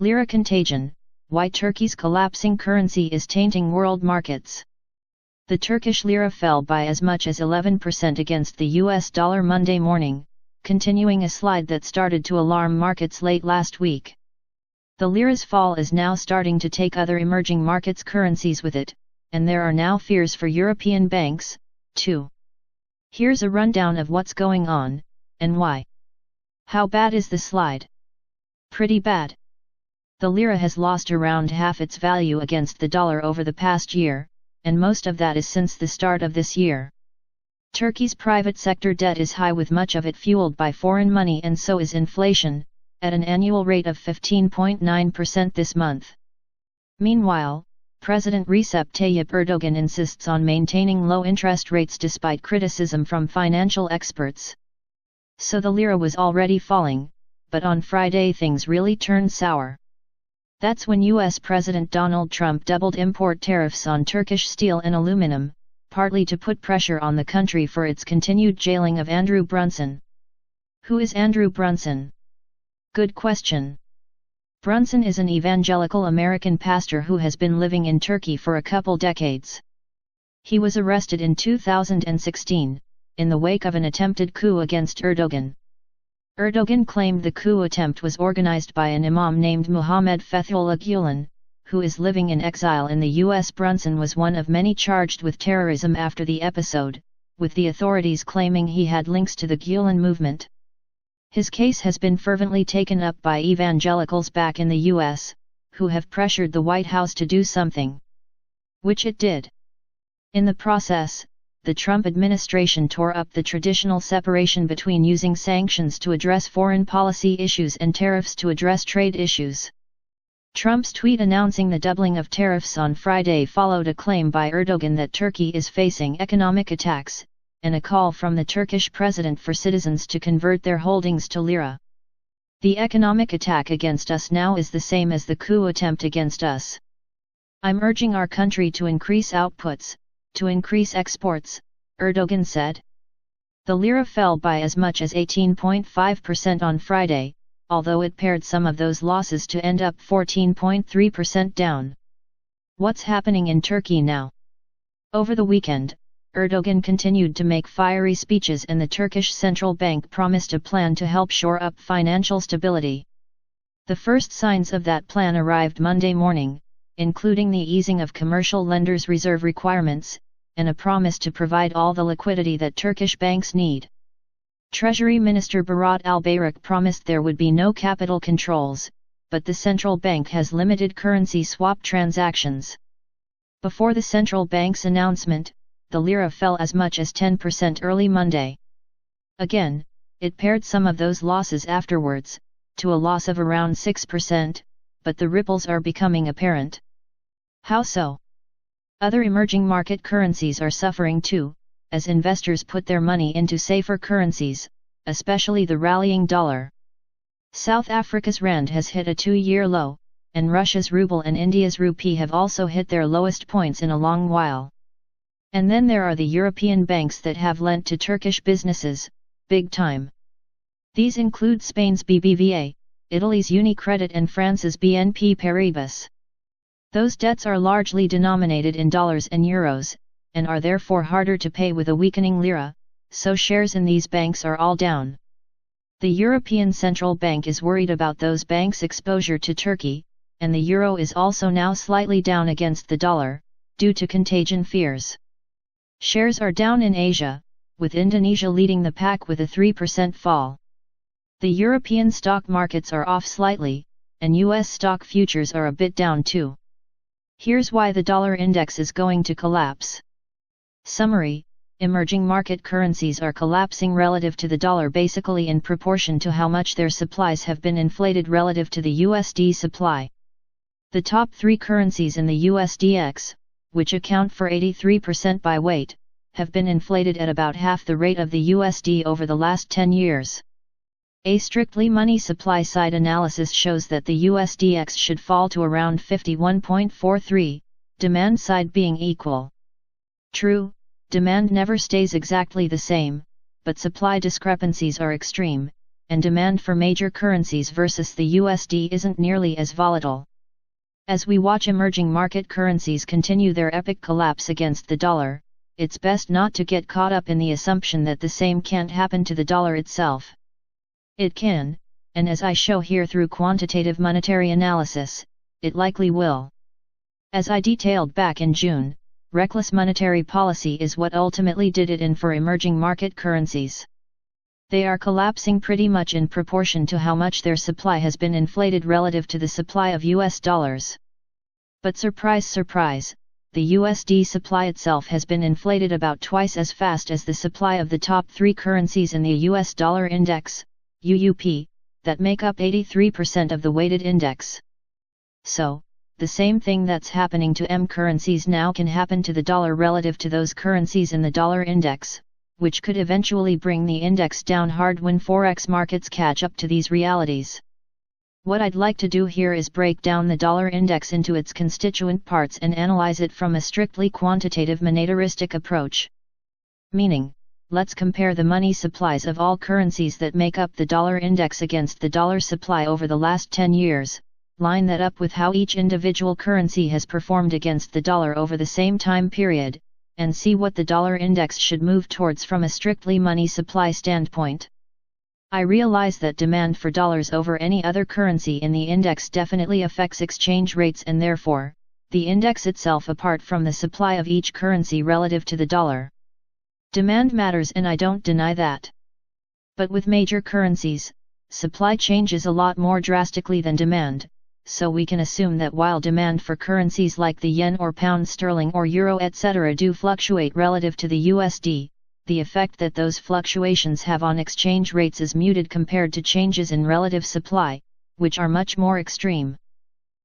Lira Contagion, why Turkey's collapsing currency is tainting world markets. The Turkish lira fell by as much as 11% against the US dollar Monday morning, continuing a slide that started to alarm markets late last week. The lira's fall is now starting to take other emerging markets' currencies with it, and there are now fears for European banks, too. Here's a rundown of what's going on, and why. How bad is the slide? Pretty bad. The lira has lost around half its value against the dollar over the past year, and most of that is since the start of this year. Turkey's private sector debt is high, with much of it fueled by foreign money, and so is inflation, at an annual rate of 15.9% this month. Meanwhile, President Recep Tayyip Erdogan insists on maintaining low interest rates despite criticism from financial experts. So the lira was already falling, but on Friday things really turned sour. That's when US President Donald Trump doubled import tariffs on Turkish steel and aluminum, partly to put pressure on the country for its continued jailing of Andrew Brunson. Who is Andrew Brunson? Good question. Brunson is an evangelical American pastor who has been living in Turkey for a couple decades. He was arrested in 2016, in the wake of an attempted coup against Erdogan. Erdogan claimed the coup attempt was organized by an imam named Muhammed Fethullah Gulen, who is living in exile in the US. Brunson was one of many charged with terrorism after the episode, with the authorities claiming he had links to the Gulen movement. His case has been fervently taken up by evangelicals back in the US, who have pressured the White House to do something. Which it did. In the process, the Trump administration tore up the traditional separation between using sanctions to address foreign policy issues and tariffs to address trade issues. Trump's tweet announcing the doubling of tariffs on Friday followed a claim by Erdogan that Turkey is facing economic attacks, and a call from the Turkish president for citizens to convert their holdings to lira. The economic attack against us now is the same as the coup attempt against us. I'm urging our country to increase outputs, to increase exports, Erdogan said. The lira fell by as much as 18.5% on Friday, although it pared some of those losses to end up 14.3% down. What's happening in Turkey now? Over the weekend, Erdogan continued to make fiery speeches, and the Turkish central bank promised a plan to help shore up financial stability. The first signs of that plan arrived Monday morning, including the easing of commercial lenders' reserve requirements, and a promise to provide all the liquidity that Turkish banks need. Treasury Minister Berat Albayrak promised there would be no capital controls, but the central bank has limited currency swap transactions. Before the central bank's announcement, the lira fell as much as 10% early Monday. Again, it pared some of those losses afterwards, to a loss of around 6%, but the ripples are becoming apparent. How so? Other emerging market currencies are suffering too, as investors put their money into safer currencies, especially the rallying dollar. South Africa's rand has hit a 2-year low, and Russia's ruble and India's rupee have also hit their lowest points in a long while. And then there are the European banks that have lent to Turkish businesses, big time. These include Spain's BBVA, Italy's Unicredit and France's BNP Paribas. Those debts are largely denominated in dollars and euros, and are therefore harder to pay with a weakening lira, so shares in these banks are all down. The European Central Bank is worried about those banks' exposure to Turkey, and the euro is also now slightly down against the dollar, due to contagion fears. Shares are down in Asia, with Indonesia leading the pack with a 3% fall. The European stock markets are off slightly, and US stock futures are a bit down too. Here's why the dollar index is going to collapse. Summary: emerging market currencies are collapsing relative to the dollar basically in proportion to how much their supplies have been inflated relative to the USD supply. The top 3 currencies in the USDX, which account for 83% by weight, have been inflated at about half the rate of the USD over the last 10 years. A strictly money supply side analysis shows that the USDX should fall to around 51.43, demand side being equal. True, demand never stays exactly the same, but supply discrepancies are extreme, and demand for major currencies versus the USD isn't nearly as volatile. As we watch emerging market currencies continue their epic collapse against the dollar, it's best not to get caught up in the assumption that the same can't happen to the dollar itself. It can, and as I show here through quantitative monetary analysis, it likely will. As I detailed back in June, reckless monetary policy is what ultimately did it in for emerging market currencies. They are collapsing pretty much in proportion to how much their supply has been inflated relative to the supply of US dollars. But surprise surprise, the USD supply itself has been inflated about twice as fast as the supply of the top 3 currencies in the US dollar index, UUP, that make up 83% of the weighted index. So, the same thing that's happening to M currencies now can happen to the dollar relative to those currencies in the dollar index, which could eventually bring the index down hard when forex markets catch up to these realities. What I'd like to do here is break down the dollar index into its constituent parts and analyze it from a strictly quantitative monetaristic approach. Meaning, let's compare the money supplies of all currencies that make up the dollar index against the dollar supply over the last 10 years, line that up with how each individual currency has performed against the dollar over the same time period, and see what the dollar index should move towards from a strictly money supply standpoint. I realize that demand for dollars over any other currency in the index definitely affects exchange rates and therefore, the index itself apart from the supply of each currency relative to the dollar. Demand matters and I don't deny that. But with major currencies, supply changes a lot more drastically than demand, so we can assume that while demand for currencies like the yen or pound sterling or euro etc. do fluctuate relative to the USD, the effect that those fluctuations have on exchange rates is muted compared to changes in relative supply, which are much more extreme.